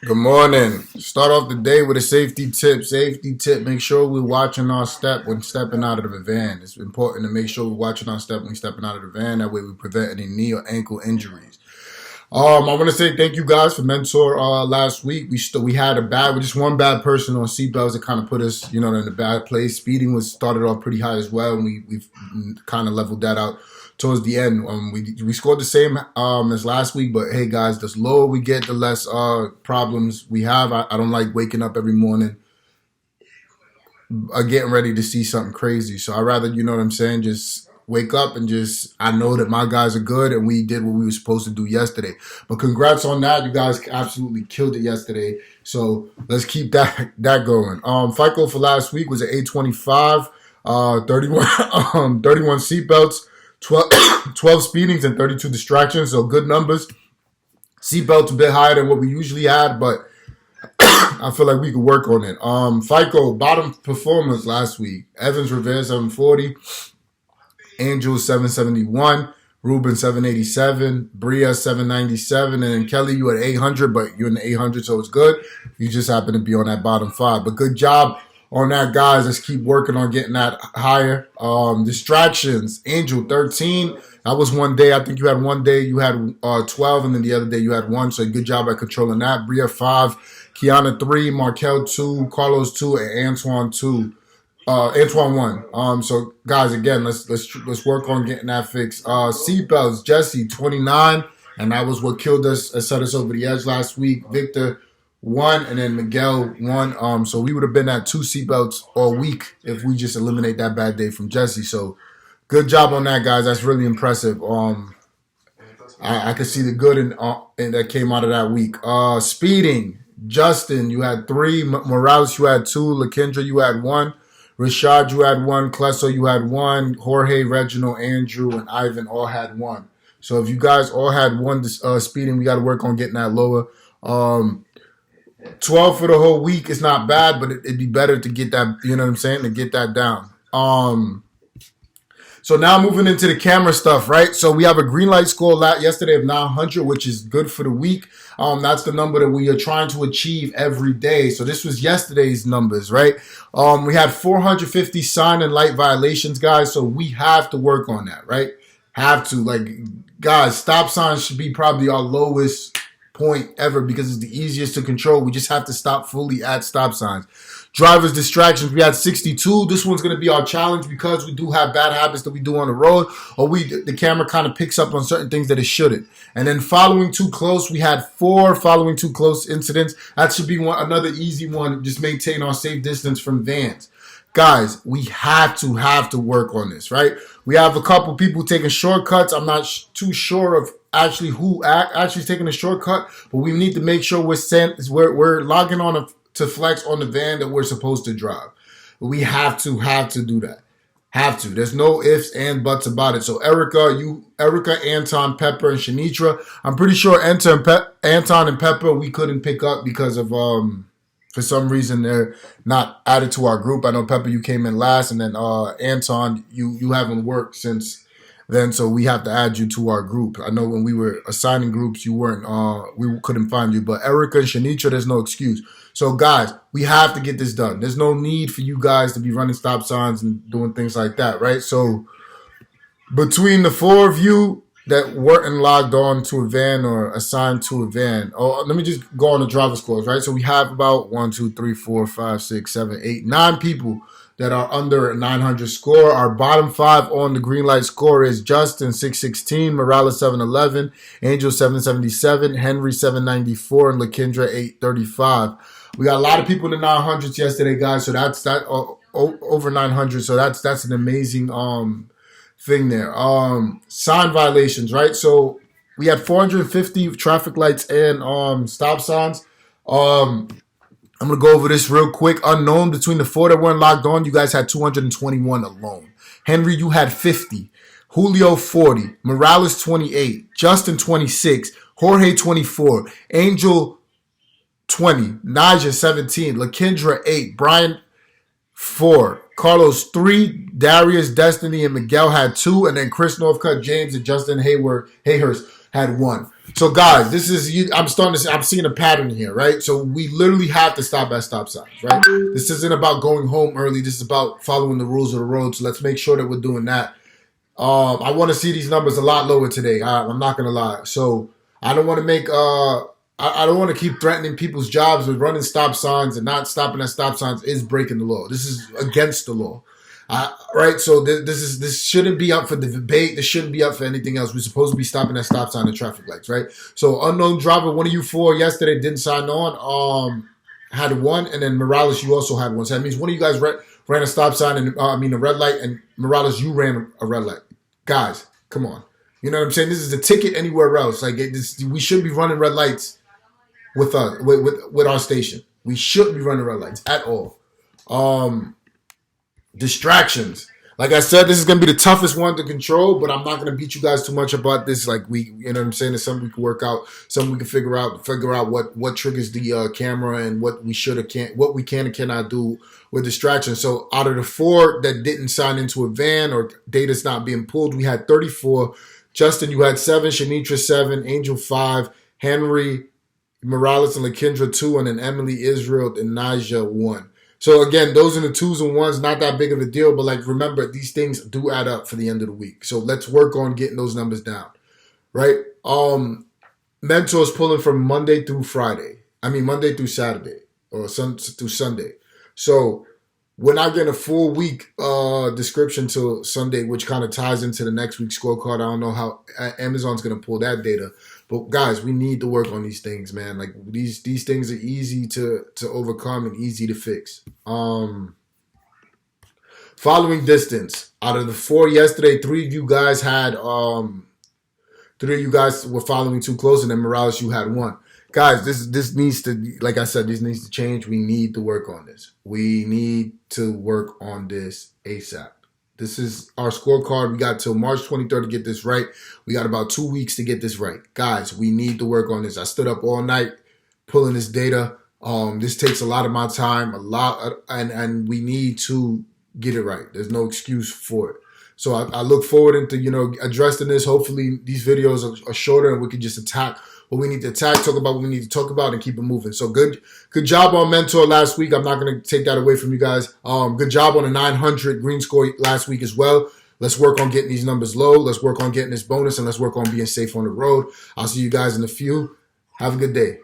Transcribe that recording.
Good morning. Start off the day with a safety tip. Safety tip, make sure we're watching our step when stepping out of the van. It's important to make sure we're watching our step when we're stepping out of the van. That way we prevent any knee or ankle injuries. I want to say thank you guys for mentor last week. We had just one bad person on seatbelts that kind of put us, in a bad place. Speeding was started off pretty high as well, and we've kind of leveled that out towards the end. We scored the same as last week, but hey guys, the lower we get, the less problems we have. I don't like waking up every morning getting ready to see something crazy. So I rather, you know what I'm saying, just wake up and I know that my guys are good and we did what we were supposed to do yesterday. But congrats on that. You guys absolutely killed it yesterday. So let's keep that going. FICO for last week was an 825, 31 seatbelts, 12 speedings and 32 distractions. So good numbers. Seatbelts a bit higher than what we usually had, but I feel like we could work on it. FICO, bottom performers last week. Evans Rivera 740. Angel 771, Ruben 787, Bria 797, and then Kelly you at 800, but you're in the 800, so it's good. You just happen to be on that bottom five, but good job on that, guys. Let's keep working on getting that higher. Distractions, Angel 13. That was one day. I think you had one day you had 12, and then the other day you had one. So good job at controlling that. Bria 5, Kiana 3, Markel 2, Carlos 2, and Antoine 2. Antoine 1. So guys, again, let's work on getting that fixed. Seatbelts, Jesse 29, and that was what killed us and set us over the edge last week. Victor 1, and then Miguel 1. So we would have been at 2 seatbelts all week if we just eliminate that bad day from Jesse. So good job on that, guys. That's really impressive. I could see the good in that came out of that week. Speeding, Justin, you had 3. Morales, you had 2. LaKendra, you had 1. Rashad, you had 1. Klesso, you had 1. Jorge, Reginald, Andrew, and Ivan all had 1. So if you guys all had 1 speeding, we got to work on getting that lower. 12 for the whole week is not bad, but it'd be better to get that, you know what I'm saying, to get that down. So now moving into the camera stuff, right? So we have a green light score yesterday of 900, which is good for the week. That's the number that we are trying to achieve every day. So this was yesterday's numbers, right? We had 450 sign and light violations, guys. So we have to work on that, right? Have to. Like, guys, stop signs should be probably our lowest point ever because it's the easiest to control. We just have to stop fully at stop signs. Driver's distractions, we had 62. This one's going to be our challenge because we do have bad habits that we do on the road, or the camera kind of picks up on certain things that it shouldn't. And then following too close, we had 4 following too close incidents. That should be another easy one. Just maintain our safe distance from vans. Guys, we have to work on this, right? We have a couple people taking shortcuts. I'm not too sure of actually who actually taking a shortcut, but we need to make sure we're logging on to flex on the van that we're supposed to drive. We have to do that. Have to. There's no ifs and buts about it. So Erica, Anton, Pepper, and Shanitra. I'm pretty sure Anton and Pepper we couldn't pick up because of for some reason they're not added to our group. I know Pepper, you came in last, and then Anton, you haven't worked since then, so we have to add you to our group. I know when we were assigning groups, you weren't. We couldn't find you, but Erica and Shanitra, there's no excuse. So guys, we have to get this done. There's no need for you guys to be running stop signs and doing things like that, right? So between the 4 of you that weren't logged on to a van or assigned to a van, let me just go on the driver scores, right? So we have about 1, 2, 3, 4, 5, 6, 7, 8, 9 people that are under a 900 score. Our bottom 5 on the green light score is Justin 616, Morales 711, Angel 777, Henry 794, and LaKendra 835. We got a lot of people in the 900s yesterday, guys. So that's over 900. So that's an amazing thing there. Sign violations, right? So we had 450 traffic lights and stop signs. I'm going to go over this real quick. Unknown, between the 4 that weren't logged on, you guys had 221 alone. Henry, you had 50. Julio, 40. Morales, 28. Justin, 26. Jorge, 24. Angel, 20. Naja, 17. LaKendra, 8. Brian, 4. Carlos, 3. Darius, Destiny, and Miguel had 2. And then Chris Northcutt, James, and Justin Hayhurst had 1. So guys, this is I'm seeing a pattern here, right? So we literally have to stop at stop signs, right? This isn't about going home early. This is about following the rules of the road. So let's make sure that we're doing that. I want to see these numbers a lot lower today. I'm not gonna lie. So I don't want to make I don't want to keep threatening people's jobs with running stop signs, and not stopping at stop signs is breaking the law. This is against the law. Right, so this shouldn't be up for the debate. This shouldn't be up for anything else. We're supposed to be stopping at stop sign and traffic lights, right? So unknown driver, one of you four yesterday didn't sign on. Had one, and then Morales, you also had one. So that means one of you guys ran a stop sign and a red light, and Morales, you ran a red light. Guys, come on, you know what I'm saying? This is a ticket anywhere else. Like we shouldn't be running red lights with our station. We shouldn't be running red lights at all. Distractions. Like I said, this is going to be the toughest one to control, but I'm not going to beat you guys too much about this. Like you know what I'm saying? It's something we can work out, something we can figure out what triggers the camera, and what we what we can and cannot do with distractions. So out of the 4 that didn't sign into a van or data's not being pulled, we had 34. Justin, you had 7, Shanitra 7, Angel 5, Henry, Morales and LaKendra 2, and then Emily, Israel, and Naja 1. So again, those are the 2s and 1s, not that big of a deal, but like remember, these things do add up for the end of the week. So let's work on getting those numbers down, right? Mentors pulling from Monday through Saturday, or through Sunday. So we're not getting a full week description till Sunday, which kind of ties into the next week's scorecard. I don't know how Amazon's going to pull that data. But guys, we need to work on these things, man. Like these things are easy to overcome and easy to fix. Following distance. Out of the 4 yesterday, 3 of you guys were following too close, and then Morales, you had 1. Guys, this needs to, like I said, this needs to change. We need to work on this. We need to work on this ASAP. This is our scorecard. We got till March 23rd to get this right. We got about 2 weeks to get this right. Guys, we need to work on this. I stood up all night pulling this data. This takes a lot of my time, and we need to get it right. There's no excuse for it. So I look forward into, addressing this. Hopefully these videos are shorter and we can just attack what we need to attack, talk about what we need to talk about, and keep it moving. So good job on Mentor last week. I'm not going to take that away from you guys. Good job on the 900 green score last week as well. Let's work on getting these numbers low. Let's work on getting this bonus, and let's work on being safe on the road. I'll see you guys in a few. Have a good day.